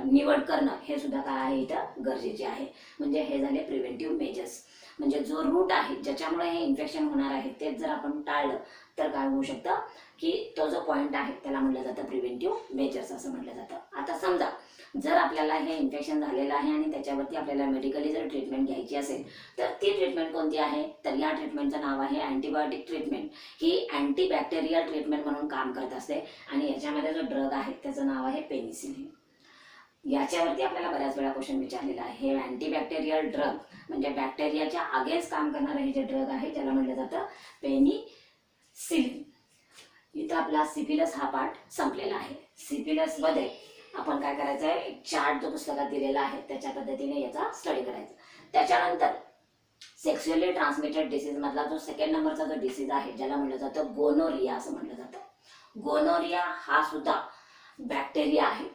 [SPEAKER 1] निवड करणं हे सुद्धा काय आहे इथं गरजेचे आहे. म्हणजे हे झाले प्रिव्हेंटिव्ह मेजर्स. म्हणजे जो रूट आहे ज्याच्यामुळे हे इन्फेक्शन होणार आहे तेच जर आपण टाळलं तर काय होऊ शकतं की तो जो पॉईंट आहे त्याला म्हटलं जातं प्रिव्हेंटिव्ह मेजर्स असं म्हटलं जातं. आता समजा जर आपल्याला हे इन्फेक्शन झालेलं आहे आणि त्याच्यावरती आपल्याला मेडिकली जर ट्रीटमेंट घ्यायची असेल तर ती ट्रीटमेंट कोणती आहे, तर या ट्रीटमेंटचं नाव आहे अँटीबायोटिक ट्रीटमेंट. ही अँटीबॅक्टेरियल ट्रीटमेंट म्हणून काम करत असते आणि याच्यामध्ये जो ड्रग आहे त्याचं नाव आहे पेनिसिलिन. याच्यावरती आपल्याला बऱ्याच वेळा क्वेश्चन विचारलेला आहे. हे अँटीबॅक्टेरियल ड्रग म्हणजे बॅक्टेरियाच्या अगेन्स्ट काम करणारे हे जे ड्रग आहे ज्याला म्हटलं जातं पेनिसिलिन. इथं आपला सिफिलस हा पार्ट संपलेला आहे. सिफिलसमध्ये आपण काय करायचं आहे, एक चार्ट जो पुस्तकात दिलेला आहे त्याच्या पद्धतीने याचा स्टडी करायचा. त्याच्यानंतर सेक्शुअली ट्रान्समिटेड डिसीज मधला जो 2nd नंबरचा जो डिसीज आहे ज्याला म्हटलं जातं गोनोरिया असं म्हटलं जातं. गोनोरिया हा सुद्धा बॅक्टेरिया आहे.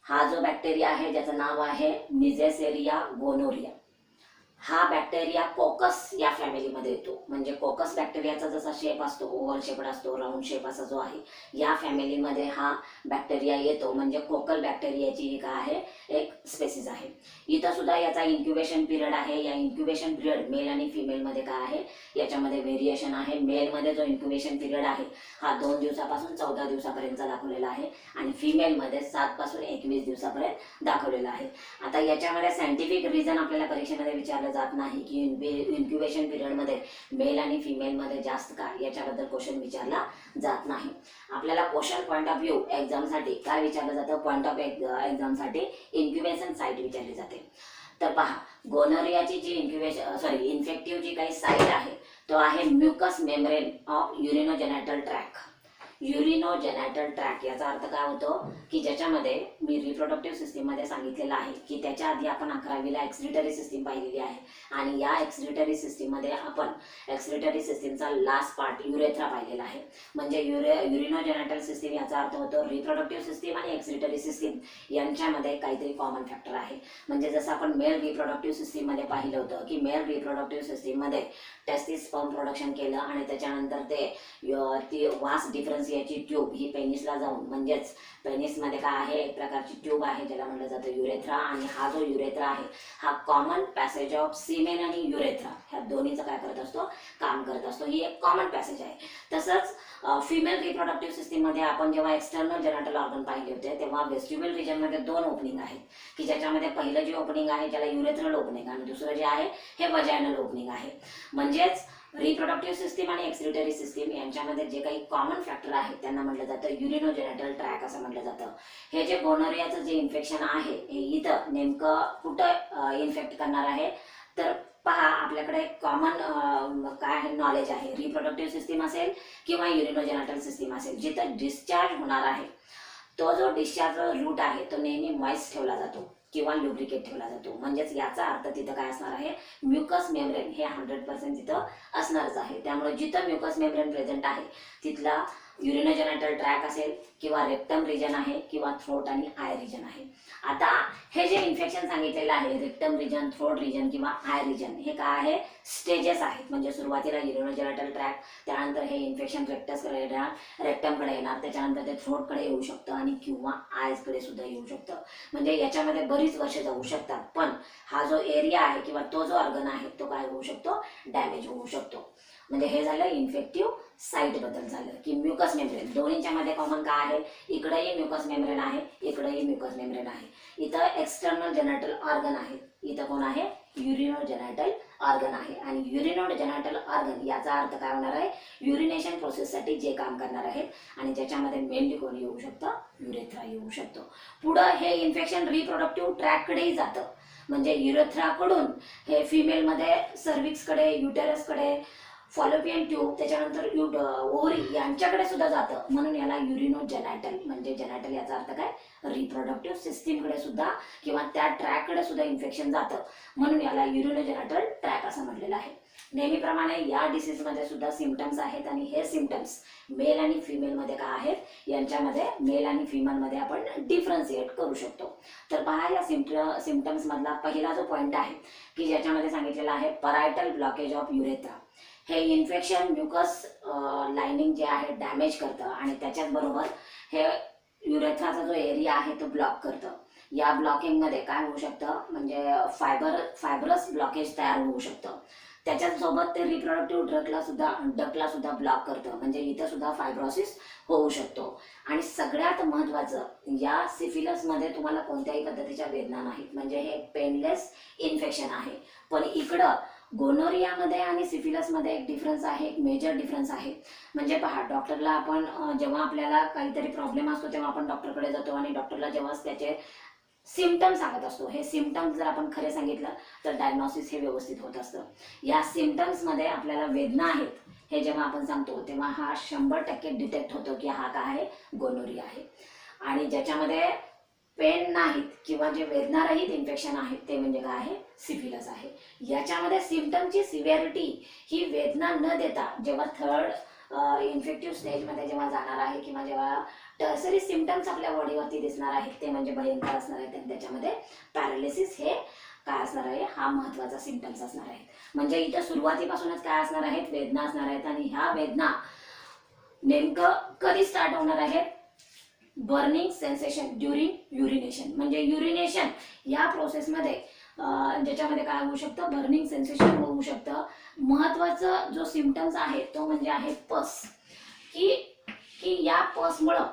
[SPEAKER 1] हा जो बॅक्टेरिया आहे ज्याचं नाव आहे निजेसेरिया गोनोरिया. हा बॅक्टेरिया कोकस या फॅमिलीमध्ये येतो. म्हणजे कोकस बॅक्टेरियाचा जसा शेप असतो ओव्हल शेपड असतो, राऊंड शेप असा जो आहे या फॅमिलीमध्ये हा बॅक्टेरिया येतो. म्हणजे कोकल बॅक्टेरियाची ही काय आहे एक स्पेसिस आहे. इथं सुद्धा याचा इन्क्युबेशन पिरियड आहे. या इन्क्युबेशन पिरियड मेल आणि फिमेलमध्ये काय आहे याच्यामध्ये व्हेरिएशन आहे. मेलमध्ये जो इन्क्युबेशन पिरियड आहे हा 2 दिवसापासून 14 दिवसापर्यंतचा दाखवलेला आहे आणि फिमेलमध्ये 7 पासून 21 दिवसापर्यंत दाखवलेला आहे. आता याच्यामध्ये सायंटिफिक रिझन आपल्याला परीक्षेमध्ये विचारलं जात नाही की इन्क्युबेशन पिरियडमध्ये मेल आणि फिमेलमध्ये जास्त का, याच्याबद्दल क्वेश्चन विचारला जात नाही. आपल्याला क्वेश्चन पॉईंट ऑफ व्ह्यू एक्झामसाठी काय विचारलं जातं, पॉईंट ऑफ एक्झामसाठी इन्क्युबेशन साईट विचारली जाते. तर पहा गोनोरियाची जी इन्फेक्टिव्ह जी काही साईट आहे तो आहे mucous membrane of urinogenital tract. Urinogenital tract याचा अर्थ काय होतो की ज्याच्यामध्ये मी रिप्रोडक्टिव्ह सिस्टीम मध्ये सांगितलेलं आहे की त्याच्या आधी आपण 11वीला एक्सक्रिटरी सिस्टीम पाहिलेली आहे आणि या एक्सक्रिटरी सिस्टीम मध्ये आपण एक्सक्रिटरी सिस्टीमचा लास्ट पार्ट युरेथ्रा पाहिलेला आहे. म्हणजे युरिनोजेनायटल सिस्टीम याचा अर्थ होतो रिप्रोडक्टिव्ह सिस्टीम आणि एक्सक्रिटरी सिस्टीम यांच्यामध्ये काहीतरी कॉमन फॅक्टर आहे. म्हणजे जसं आपण मेल रिप्रोडक्टिव्ह सिस्टीम मध्ये पाहिलं होतं की मेल रिप्रोडक्टिव्ह सिस्टीम मध्ये टेस्टिस स्पर्म प्रोडक्शन केलं आणि त्याच्यानंतर ती वास डिफरन्स याची ट्यूब ही पेनिसला जाऊन, म्हणजेच पेनिसमध्ये काय आहे एक प्रकारची ट्यूब आहे ज्याला म्हटलं जातं युरेथ्रा, आणि हा जो युरेथ्रा आहे हा कॉमन पॅसेज ऑफ सीमेन आणि युरेथ्रा ह्या दोन्हीचं काय करत असतो, काम करत असतो. ही एक कॉमन पॅसेज आहे. तसंच फिमेल रिप्रोडक्टिव्ह सिस्टीम मध्ये आपण जेव्हा एक्सटर्नल जेनाटल ऑर्गन पाहिले होते तेव्हा वेस्टिब्युल रिजन मध्ये 2 ओपनिंग आहेत की ज्याच्यामध्ये पहिलं जे ओपनिंग आहे त्याला युरेथ्रल ओपनिंग आणि दुसरं जे आहे हे वजायनल ओपनिंग आहे. म्हणजेच रिप्रोडक्टिव्ह सिस्टीम आणि एक्सक्रिटरी सिस्टीम यांच्यामध्ये जे काही कॉमन फॅक्टर आहेत त्यांना म्हटलं जातं युरिनोजेनायटल ट्रॅक असं म्हटलं जातं. हे जे गोनोरियाचं जे इन्फेक्शन आहे हे इथं नेमकं कुठं इन्फेक्ट करणार आहे तर पहा, आपल्याकडे कॉमन काय आहे नॉलेज आहे, रिप्रोडक्टिव्ह सिस्टीम असेल किंवा युरिनोजेनायटल सिस्टीम असेल, जिथं डिस्चार्ज होणार आहे तो जो डिस्चार्ज रूट आहे तो नेहमी मॉइस्ट ठेवला जातो किंवा लुब्रिकेट ठेवला जातो. म्हणजेच याचा अर्थ तिथं काय असणार आहे, म्युकस मेम्ब्रेन हे 100% तिथं असणारच आहे. त्यामुळे जिथं म्युकस मेम्ब्रेन प्रेझेंट आहे तिथला युरिनोजेनायटल ट्रॅक असेल किंवा रेक्टम रिजन आहे किंवा थ्रोट आणि आय रिजन आहे. आता हे जे इन्फेक्शन सांगितलेलं आहे रेक्टम रिजन, थ्रोट रिजन किंवा आय रिजन, हे काय आहे स्टेजेस आहेत. म्हणजे सुरुवातीला युरिनोजेनायटल ट्रॅक, त्यानंतर हे इन्फेक्शन रेक्टसकडे येणार, रेक्टमकडे येणार, त्याच्यानंतर ते थ्रोटकडे येऊ शकतं आणि किंवा आयजकडे सुद्धा येऊ शकतं. म्हणजे याच्यामध्ये बरीच वर्ष जाऊ शकतात. पण हा जो एरिया आहे किंवा तो जो ऑर्गन आहे तो काय होऊ शकतो, डॅमेज होऊ शकतो. म्हणजे हे झालं इन्फेक्टिव्ह साईट बद्दल झालं की म्युकस मेम्ब्रेन दोन्हीच्या मध्ये कॉमन काय आहे, इकडेही म्युकस मेम्ब्रेन आहे, इकडेही म्युकस मेम्ब्रेन आहे. इथं एक्सटर्नल जेनायटल ऑर्गन आहे, इथं कोण आहे युरिनोजेनायटल ऑर्गन आहे. आणि युरिनोजेनायटल ऑर्गन याचा अर्थ काय होणार आहे, युरिनेशन प्रोसेससाठी जे काम करणार आहे आणि ज्याच्यामध्ये मेनली कोण येऊ शकतं, युरेथ्रा येऊ शकतो. पुढं हे इन्फेक्शन रिप्रोडक्टिव्ह ट्रॅककडेही जातं. म्हणजे युरेथ्राकडून हे फिमेलमध्ये सर्विक्सकडे, युटेरसकडे, फॉलोपियन ट्यूब, त्याच्यानंतर ओव्हरी यांच्याकडे सुद्धा जातं. म्हणून याला युरिनोजेनायटल, म्हणजे जेनायटल याचा अर्थ काय, रिप्रोडक्टिव्ह सिस्टीमकडे सुद्धा किंवा त्या ट्रॅककडे सुद्धा इन्फेक्शन जातं. म्हणून याला युरिनोजेनायटल ट्रॅक असं म्हटलेलं आहे. नेहमीप्रमाणे या डिसीजमध्ये सुद्धा सिम्पटम्स आहेत आणि हे सिम्पटम्स मेल आणि फिमेलमध्ये काय आहेत, यांच्यामध्ये मेल आणि फिमेलमध्ये आपण डिफरन्शिएट करू शकतो. तर पहा, या सिम्पटम्स मधला पहिला जो पॉईंट आहे की ज्याच्यामध्ये सांगितलेला आहे परायटल ब्लॉकेज ऑफ युरेथ्रा. हे इन्फेक्शन म्युकस लाइनिंग जे आहे डॅमेज करतं आणि त्याच्याच बरोबर हे युरेथ्राचा जो एरिया आहे तो ब्लॉक करतं. या ब्लॉकिंगमध्ये काय होऊ शकतं, म्हणजे फायबरस ब्लॉकेज तयार होऊ शकतं. त्याच्यासोबत ते रिप्रोडक्टिव्ह डक्टला सुद्धा ब्लॉक करतं. म्हणजे इथं सुद्धा फायब्रोसिस होऊ शकतो. आणि सगळ्यात महत्त्वाचं, या सिफिलसमध्ये तुम्हाला कोणत्याही पद्धतीच्या वेदना नाहीत. म्हणजे हे पेनलेस इन्फेक्शन आहे. पण इकडं गोनोरियामध्ये आणि सिफिलसमध्ये एक डिफरन्स आहे, एक मेजर डिफरन्स आहे. म्हणजे पहा, डॉक्टरला आपण जेव्हा आपल्याला काहीतरी प्रॉब्लेम असतो तेव्हा आपण डॉक्टरकडे जातो आणि डॉक्टरला जेव्हा त्याचे सिम्पटम्स सांगत असतो, हे सिम्पटम्स जर आपण खरे सांगितलं तर डायग्नोसिस हे व्यवस्थित होत असतं. या सिम्पटम्समध्ये आपल्याला वेदना आहेत हे जेव्हा आपण सांगतो तेव्हा हा 100% डिटेक्ट होतो की हा काय आहे, गोनोरिया आहे. आणि ज्याच्यामध्ये पेन नाहीत किंवा जे वेदनारहित इन्फेक्शन आहे ते म्हणजे काय आहे, सिफिलस आहे. याच्यामध्ये सिम्पटमची सिव्हिअरिटी ही वेदना न देता जेव्हा थर्ड इन्फेक्टिव्ह स्टेजमध्ये जेव्हा जाणार आहे किंवा जेव्हा टर्सरी सिम्पटम्स आपल्या बॉडीवरती दिसणार आहेत ते म्हणजे भयंकर असणार आहेत. आणि त्याच्यामध्ये पॅरालिसिस हे काय असणार आहे, हा महत्त्वाचा सिम्पटम्स असणार आहे. म्हणजे इथं सुरुवातीपासूनच काय असणार आहेत, वेदना असणार आहेत. आणि ह्या वेदना नेमकं कधी स्टार्ट होणार आहेत, बर्निंग सेन्सेशन ड्युरिंग युरिनेशन. म्हणजे युरिनेशन या प्रोसेसमध्ये ज्याच्यामध्ये काय होऊ शकतं, बर्निंग सेन्सेशन होऊ शकतं. महत्त्वाचा जो सिम्पटम्स आहे तो म्हणजे आहे पस, की या पसमुळं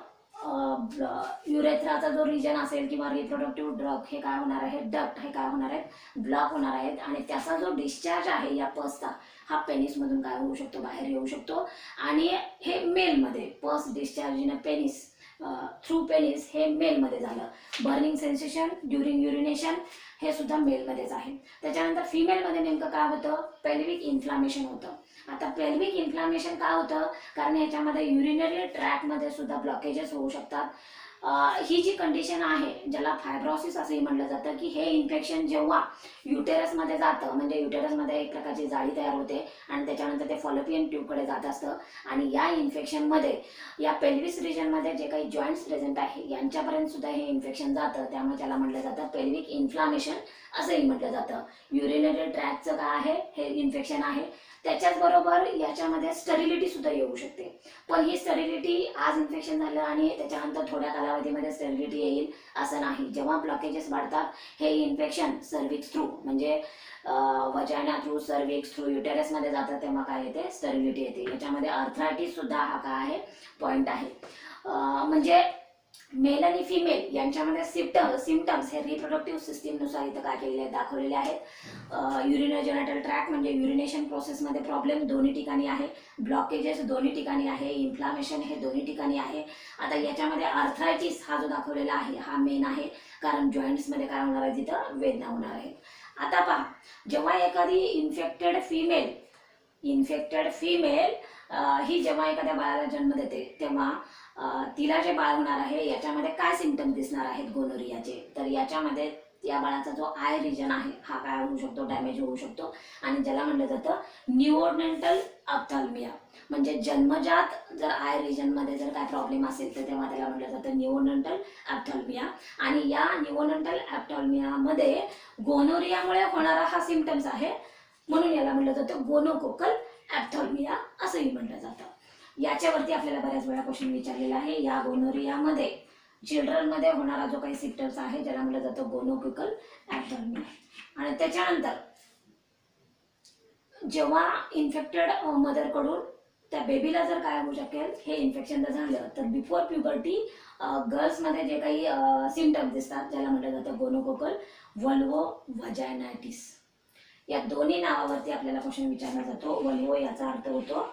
[SPEAKER 1] युरेथ्राचा जो रिजन असेल किंवा रिप्रोडक्टिव्ह ड्रग हे काय होणार आहे, डक्ट हे काय होणार आहेत, ब्लॉक होणार आहेत. आणि त्याचा जो डिस्चार्ज आहे या पसचा हा पेनिसमधून काय होऊ शकतो, बाहेर येऊ शकतो. आणि हे मेलमध्ये पस discharge in penis through penis हे मेलमध्ये झालं. बर्निंग सेन्सेशन ड्युरिंग युरिनेशन हे सुद्धा मेलमध्येच आहे. त्याच्यानंतर फिमेलमध्ये नेमकं काय होतं, पेल्विक इन्फ्लामेशन होतं. आता पेल्विक इन्फ्लामेशन का होतं, कारण याच्यामध्ये युरिनरी ट्रॅकमध्ये सुद्धा ब्लॉकेजेस होऊ शकतात. ही जी कंडिशन आहे ज्याला फायब्रोसिस असंही म्हटलं जातं, की हे इन्फेक्शन जेव्हा युटेरसमध्ये जातं, म्हणजे युटेरसमध्ये एक प्रकारची जाळी तयार होते आणि त्याच्यानंतर ते फॉलोपियन ट्यूबकडे जात असतं आणि या इन्फेक्शनमध्ये या पेल्विस रिजनमध्ये जे काही जॉईंट्स प्रेझेंट आहे यांच्यापर्यंत सुद्धा हे इन्फेक्शन जातं. त्यामुळे त्याला म्हटलं जातं पेल्विक इन्फ्लामेशन असंही म्हटलं जातं. युरिनरी ट्रॅकचं काय आहे, हे इन्फेक्शन आहे. त्याच्याच बरोबर याच्यामध्ये स्टरिलिटी सुद्धा येऊ शकते. पण ही स्टरिलिटी आज इन्फेक्शन झालं आणि त्याच्यानंतर थोड्या कालावधीमध्ये स्टरिलिटी येईल असं नाही. जेव्हा ब्लॉकेजेस वाढतात, हे इन्फेक्शन सर्विक्स थ्रू म्हणजे वजायना थ्रू, सर्विक्स थ्रू युटेरसमध्ये जातं, तेव्हा काय येते, स्टरिलिटी येते. याच्यामध्ये अर्थरायटिस सुद्धा हा काय आहे, पॉइंट आहे. म्हणजे मेल आणि फिमेल यांच्यामध्ये सिम्पटम्स हे रिप्रोडक्टिव्ह सिस्टीमनुसार इथं काय केलेले आहेत, दाखवलेले आहेत. युरिनोजेनिटल ट्रॅक म्हणजे युरिनेशन प्रोसेसमध्ये प्रॉब्लेम दोन्ही ठिकाणी आहे, ब्लॉकेजेस दोन्ही ठिकाणी आहे, इन्फ्लामेशन हे दोन्ही ठिकाणी आहे. आता याच्यामध्ये अर्थरायटिस हा जो दाखवलेला आहे हा मेन आहे, कारण जॉईंट्समध्ये काय होणार आहे, तिथं वेदना होणार आहे. आता पहा, जेव्हा एखादी इन्फेक्टेड फिमेल ही जेव्हा एखाद्या बाळाला जन्म देते, तेव्हा तिला जे बाळ होणार आहे याच्यामध्ये काय सिम्पटम्स दिसणार आहेत गोनोरियाचे, तर याच्यामध्ये या बाळाचा जो आय रिजन आहे हा काय होऊ शकतो, डॅमेज होऊ शकतो. आणि ज्याला म्हटलं जातं निओनेंटल ऑप्थॅल्मिया, म्हणजे जन्मजात जर आय रिजनमध्ये जर काय प्रॉब्लेम असेल तर तेव्हा त्याला म्हटलं जातं निओनेंटल ऑप्थॅल्मिया. आणि या निओनेंटल ऑप्थॅल्मियामध्ये गोनोरियामुळे होणारा हा सिम्पटम्स आहे, म्हणून याला म्हटलं जातं गोनोकोकल ऑप्थॅल्मिया असंही म्हटलं जातं. याच्यावरती आपल्याला बऱ्याच वेळा क्वेश्चन विचारलेला आहे. या गोनोरियामध्ये चिल्ड्रनमध्ये होणारा जो काही सिम्पटम्स आहे ज्याला म्हटलं जातं गोनोकोकल ऑप्थॅल्मिया. आणि त्याच्यानंतर जेव्हा इन्फेक्टेड मदरकडून त्या बेबीला जर काय होऊ शकेल, हे इन्फेक्शन जर झालं तर बिफोर प्युबर्टी गर्ल्समध्ये जे काही सिम्पटम्स दिसतात ज्याला म्हटलं जातं गोनोकोकल वल्वो वजायनायटिस. या दोन्ही नावावरती आपल्याला क्वेश्चन विचारला जातो. वल्वो याचा अर्थ होतो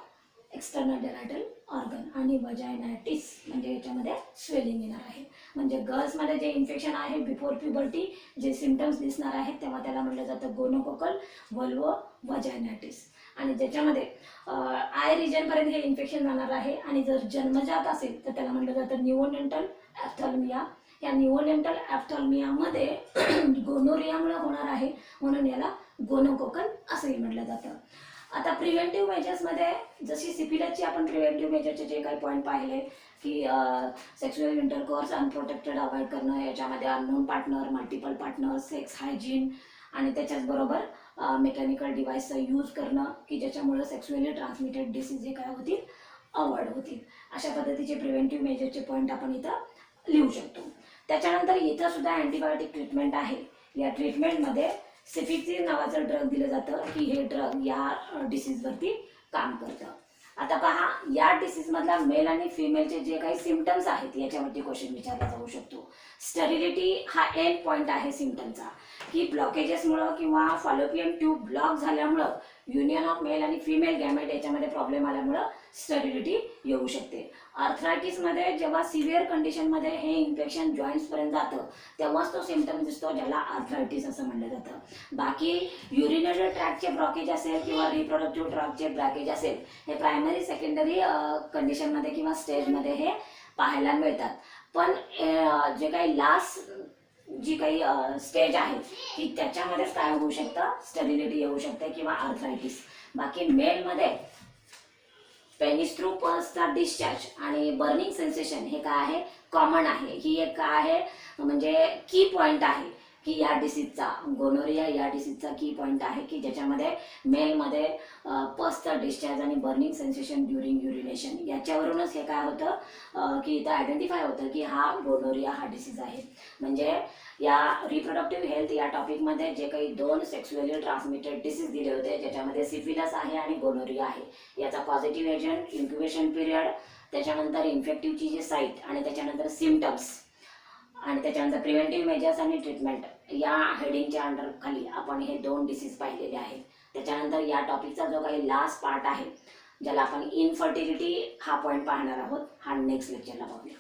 [SPEAKER 1] एक्सटर्नल जेनायटल ऑर्गन आणि वजायनायटिस म्हणजे याच्यामध्ये स्वेलिंग येणार आहे. म्हणजे गर्ल्समध्ये जे इन्फेक्शन आहे बिफोर प्युबर्टी जे सिम्पटम्स दिसणार आहेत तेव्हा त्याला म्हटलं जातं गोनोकोकल वल्वो वजायनायटिस. आणि ज्याच्यामध्ये आय रिजनपर्यंत हे इन्फेक्शन जाणार आहे आणि जर जन्मजात असेल तर त्याला म्हटलं जातं निओनेंटल ऑप्थॅल्मिया. या निओनेंटल ऑप्थॅल्मियामध्ये गोनोरियामुळे होणार आहे, म्हणून याला गोनोकोकल असंही म्हटलं जातं. आता प्रिव्हेंटिव्ह मेजर्समध्ये जशी सिफिलिसची आपण प्रिव्हेंटिव्ह मेजरचे जे काही पॉईंट पाहिले, की सेक्शुअल इंटरकोर्स अनप्रोटेक्टेड अवॉइड करणं, याच्यामध्ये unknown partner, multiple partner, sex hygiene आणि त्याच्याचबरोबर मेकॅनिकल डिव्हाइसचा यूज करणं की ज्याच्यामुळे सेक्शुअली ट्रान्समिटेड डिसीज जे काय होतील अवॉइड होतील. अशा पद्धतीचे प्रिव्हेंटिव्ह मेजरचे पॉईंट आपण इथं लिहू शकतो. त्याच्यानंतर इथं सुद्धा अँटीबायोटिक ट्रीटमेंट आहे. या ट्रीटमेंटमध्ये सेफिक्सिन नावाचं ड्रग दिलं जातं की हे ड्रग या डिसीजवरती काम करतं. आता पहा, या डिसीजमधला मेल आणि फिमेलचे जे काही सिम्पटम्स आहेत याच्यावरती क्वेश्चन विचारला जाऊ शकतो. स्टरिलिटी हा एंड पॉईंट आहे सिम्पटमचा, की ब्लॉकेजेसमुळं किंवा फॉलोपियन ट्यूब ब्लॉक झाल्यामुळं युनियन ऑफ मेल आणि फिमेल गॅमेट याच्यामध्ये प्रॉब्लेम आल्यामुळं स्टरिलिटी येऊ शकते. अर्थरायटिसमध्ये जेव्हा सिव्हिअर कंडिशनमध्ये हे इन्फेक्शन जॉईंट्सपर्यंत जातं तेव्हाच तो सिम्पटम दिसतो, ज्याला अर्थरायटिस असं म्हटलं जातं. बाकी युरिनरी ट्रॅकचे ब्लॉकेज असेल किंवा रिप्रोडक्टिव्ह ट्रॅकचे ब्लॉकेज असेल हे प्रायमरी सेकंडरी कंडिशनमध्ये किंवा स्टेजमध्ये हे पाहायला मिळतात. पण जे काही लास्ट जी काही स्टेज आहे की त्याच्यामध्येच काय होऊ शकतं, स्टरिलिटी येऊ शकते किंवा अर्थरायटिस. बाकी मेलमध्ये पेनिस थ्रू पर्सचा डिस्चार्ज आणि बर्निंग सेन्सेशन हे काय आहे, कॉमन आहे. ही एक काय आहे म्हणजे की पॉईंट आहे की या डिसीजचा, गोनोरिया या डिसीजचा की पॉईंट आहे की ज्याच्यामध्ये मेलमध्ये पर्सचा डिस्चार्ज आणि बर्निंग सेन्सेशन ड्युरिंग युरिनेशन याच्यावरूनच हे काय होतं की इथं आयडेंटिफाय होतं की हा गोनोरिया हा डिसीज आहे. म्हणजे या रिप्रोडक्टिव्ह हेल्थ या टॉपिकमध्ये जे काही 2 सेक्शुअली ट्रान्समिटेड डिसीज दिले होते ज्याच्यामध्ये सिफिलिस आहे आणि गोनोरिया आहे, याचा पॉझिटिव्ह एजंट, इन्क्युबेशन पिरियड, त्याच्यानंतर इन्फेक्टिव्हची जी साईट आणि त्याच्यानंतर सिम्पटम्स आणि त्याच्यानंतर प्रिव्हेंटिव्ह मेजर्स आणि ट्रीटमेंट या हेडिंगच्या अंडर खाली आपण हे 2 डिसीज पाहिलेले आहेत. त्याच्यानंतर या टॉपिकचा जो काही लास्ट पार्ट आहे ज्याला आपण इनफर्टिलिटी हा पॉईंट पाहणार आहोत, हा नेक्स्ट लेक्चरला पाहूया.